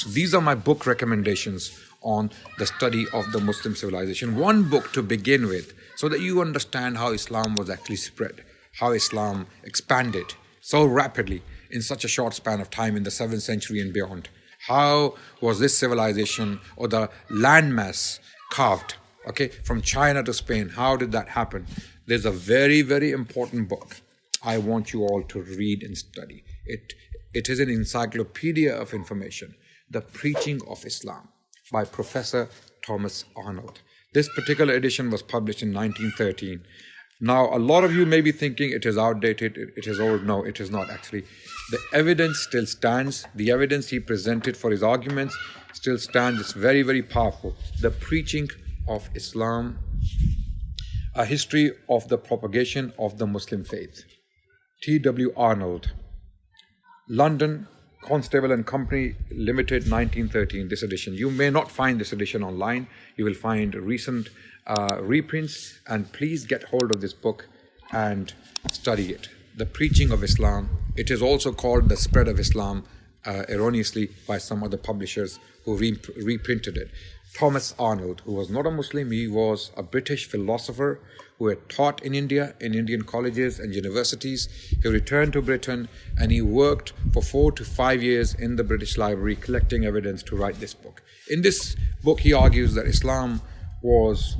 books. These are my book recommendations on the study of the Muslim civilization. One book to begin with, so that you understand how Islam was actually spread, how Islam expanded so rapidly in such a short span of time in the 7th century and beyond. How was this civilization or the landmass carved, okay, from China to Spain? How did that happen? There's a very, very important book I want you all to read and study. It is an encyclopedia of information, The Preaching of Islam by Professor Thomas Arnold. This particular edition was published in 1913. Now, a lot of you may be thinking it is outdated, it is old. No, it is not actually. The evidence still stands. The evidence he presented for his arguments still stands. It's very, very powerful. The Preaching of Islam, a history of the propagation of the Muslim faith. T.W. Arnold, London, Constable and Company Limited, 1913, this edition. You may not find this edition online. You will find recent reprints, and please get hold of this book and study it. The Preaching of Islam. It is also called The Spread of Islam, erroneously by some other publishers who reprinted it. Thomas Arnold, who was not a Muslim, he was a British philosopher who had taught in India, in Indian colleges and universities. He returned to Britain and he worked for 4 to 5 years in the British Library collecting evidence to write this book. In this book, he argues that Islam was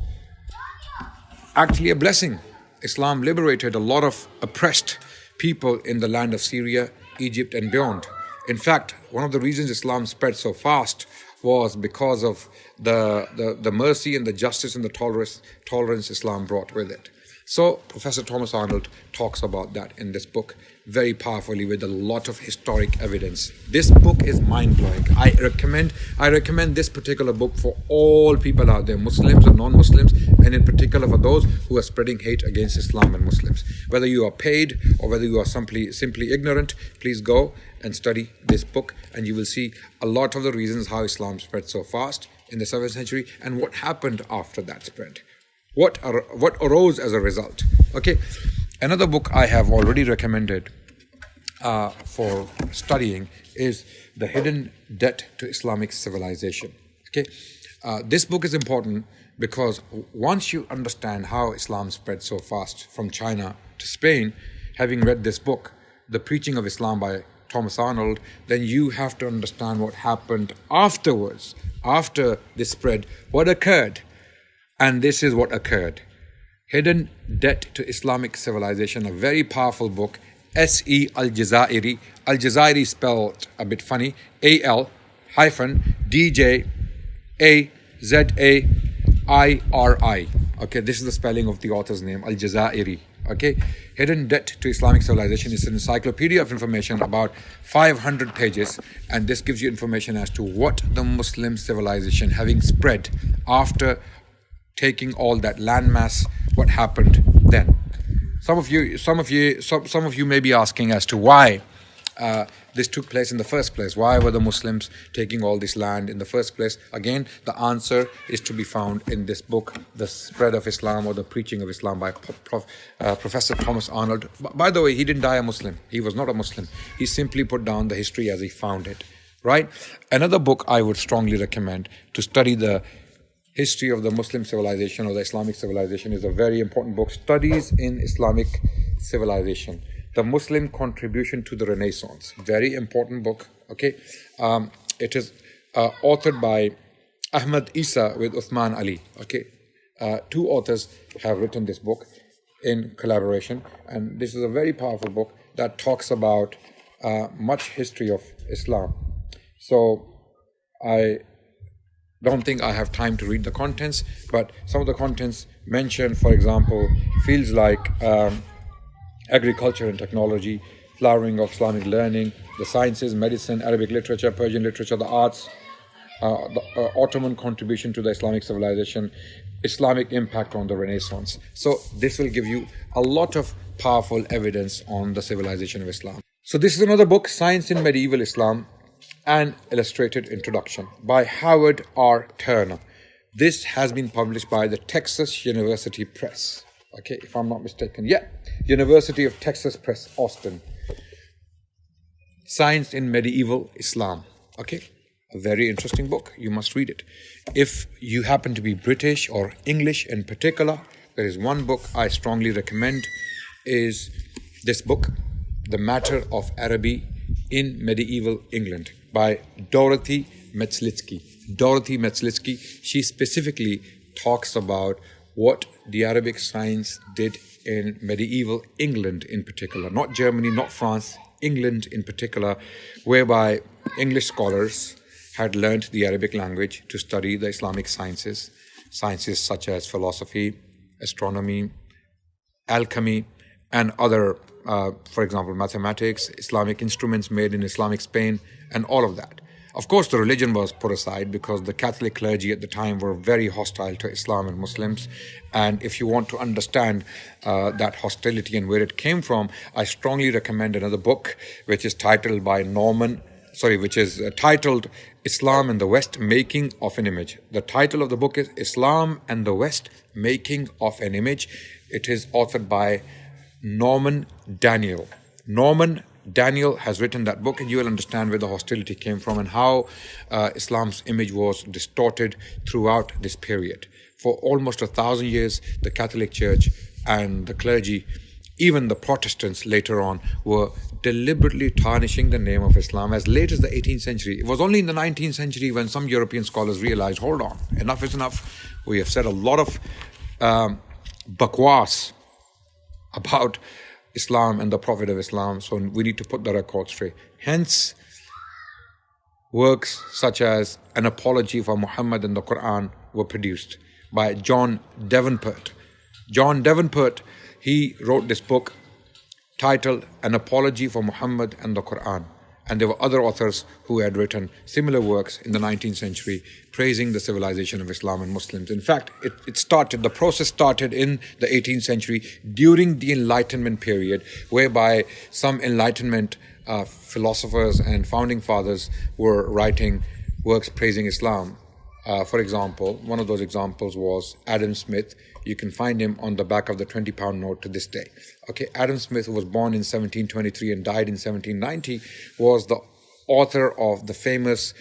actually a blessing. Islam liberated a lot of oppressed people in the land of Syria, Egypt and beyond. In fact, one of the reasons Islam spread so fast was because of the mercy and the justice and the tolerance Islam brought with it. So Professor Thomas Arnold talks about that in this book very powerfully with a lot of historic evidence. This book is mind-blowing. I recommend this particular book for all people out there, Muslims and non-Muslims, and in particular for those who are spreading hate against Islam and Muslims. Whether you are paid or whether you are simply ignorant, please go and study this book and you will see a lot of the reasons how Islam spread so fast in the 7th century and what happened after that spread. What arose as a result. Okay, another book I have already recommended for studying is The Hidden Debt to Islamic Civilization. Okay, this book is important because once you understand how Islam spread so fast from China to Spain, having read this book, The Preaching of Islam by Thomas Arnold, then you have to understand what happened afterwards, after this spread, what occurred. And this is what occurred. Hidden Debt to Islamic Civilization, a very powerful book. S.E. Al-Jazairi. Al-Jazairi spelled a bit funny. A-L-D-J-A-Z-A-I-R-I. Okay, this is the spelling of the author's name, Al-Jazairi. Okay, Hidden Debt to Islamic Civilization is an encyclopedia of information, about 500 pages, and this gives you information as to what the Muslim civilization, having spread after taking all that landmass, what happened then. Some of you may be asking as to why this took place in the first place. Why were the Muslims taking all this land in the first place? Again, the answer is to be found in this book, The Spread of Islam or The Preaching of Islam by Professor Thomas Arnold. By the way, he didn't die a Muslim. He was not a Muslim. He simply put down the history as he found it. Right? Another book I would strongly recommend to study the history of the Muslim civilization or the Islamic civilization is a very important book, Studies in Islamic Civilization. The Muslim Contribution to the Renaissance. Very important book. Okay, it is authored by Ahmad Isa with Uthman Ali. Okay, 2 authors have written this book in collaboration, and this is a very powerful book that talks about much history of Islam. So I don't think I have time to read the contents, but some of the contents mentioned, for example, fields like agriculture and technology, flowering of Islamic learning, the sciences, medicine, Arabic literature, Persian literature, the arts, the Ottoman contribution to the Islamic civilization, Islamic impact on the Renaissance. So this will give you a lot of powerful evidence on the civilization of Islam. So this is another book, Science in Medieval Islam, an Illustrated Introduction by Howard R. Turner. This has been published by the Texas University Press. Okay, if I'm not mistaken. Yeah, University of Texas Press, Austin. Science in Medieval Islam. Okay, A very interesting book. You must read it. If you happen to be British or English in particular, there is one book I strongly recommend, is this book, The Matter of Araby in Medieval England, by Dorothee Metzlitsky. Dorothee Metzlitsky, she specifically talks about what the Arabic science did in medieval England in particular, not Germany, not France, England in particular, whereby English scholars had learnt the Arabic language to study the Islamic sciences, sciences such as philosophy, astronomy, alchemy, and other, for example, mathematics, Islamic instruments made in Islamic Spain, and all of that. Of course, the religion was put aside because the Catholic clergy at the time were very hostile to Islam and Muslims. And if you want to understand that hostility and where it came from, I strongly recommend another book which is titled Islam and the West, Making of an Image. The title of the book is Islam and the West, Making of an Image. It is authored by Norman Daniel. Norman Daniel has written that book, and you will understand where the hostility came from and how Islam's image was distorted throughout this period. For almost 1,000 years, the Catholic Church and the clergy, even the Protestants later on, were deliberately tarnishing the name of Islam as late as the 18th century. It was only in the 19th century when some European scholars realized, hold on, enough is enough. We have said a lot of bakwas about Islam and the Prophet of Islam, so we need to put the record straight. Hence, works such as An Apology for Muhammad and the Quran were produced by John Davenport. John Davenport, he wrote this book titled An Apology for Muhammad and the Quran. And there were other authors who had written similar works in the 19th century praising the civilization of Islam and Muslims. In fact, the process started in the 18th century during the Enlightenment period, whereby some Enlightenment philosophers and founding fathers were writing works praising Islam. For example, one of those examples was Adam Smith. You can find him on the back of the 20-pound note to this day. Okay, Adam Smith, who was born in 1723 and died in 1790, was the author of the famous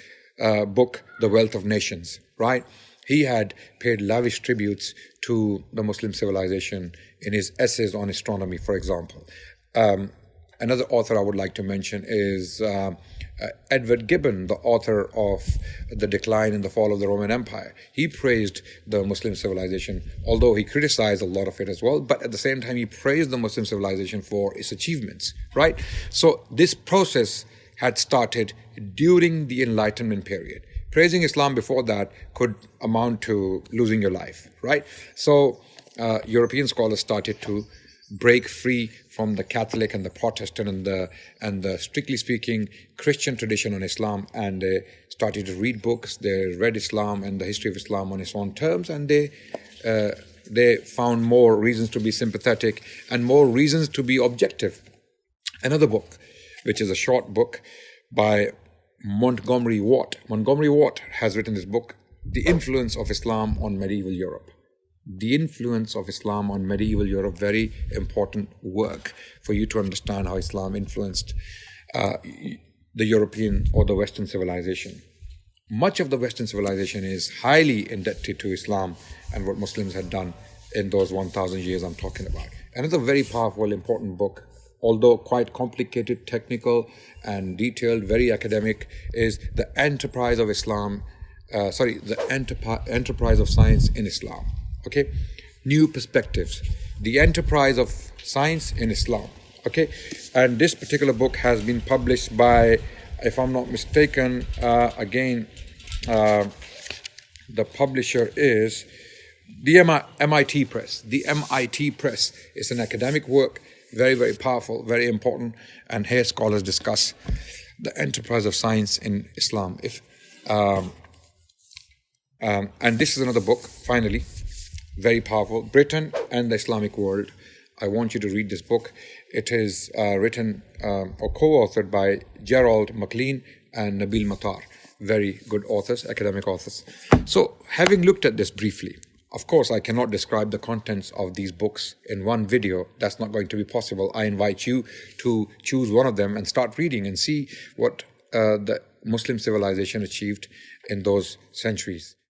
book, The Wealth of Nations, right? He had paid lavish tributes to the Muslim civilization in his essays on astronomy, for example. Another author I would like to mention is Edward Gibbon, the author of The Decline and the Fall of the Roman Empire. He praised the Muslim civilization, although he criticized a lot of it as well, but at the same time he praised the Muslim civilization for its achievements, right? So this process had started during the Enlightenment period. Praising Islam before that could amount to losing your life, right? So European scholars started to break free from the Catholic and the Protestant and the strictly speaking Christian tradition on Islam, and they started to read books. They read Islam and the history of Islam on its own terms, and they found more reasons to be sympathetic and more reasons to be objective. Another book, which is a short book by Montgomery Watt. Montgomery Watt has written this book, The Influence of Islam on Medieval Europe. The Influence of Islam on Medieval Europe, very important work for you to understand how Islam influenced the European or the Western civilization. Much of the Western civilization is highly indebted to Islam and what Muslims had done in those 1,000 years I'm talking about. Another very powerful, important book, although quite complicated, technical and detailed, very academic, is The Enterprise of Islam, The Enterprise of Science in Islam. Okay, New Perspectives, The Enterprise of Science in Islam. Okay, and this particular book has been published by, if I'm not mistaken, the publisher is the MIT Press. The MIT Press is an academic work, very, very powerful, very important, and here scholars discuss the enterprise of science in Islam. And this is another book, finally, very powerful, Britain and the Islamic World. I want you to read this book. It is written or co-authored by Gerald MacLean and Nabil Matar. Very good authors, academic authors. So, having looked at this briefly, of course, I cannot describe the contents of these books in one video. That's not going to be possible. I invite you to choose one of them and start reading and see what the Muslim civilization achieved in those centuries.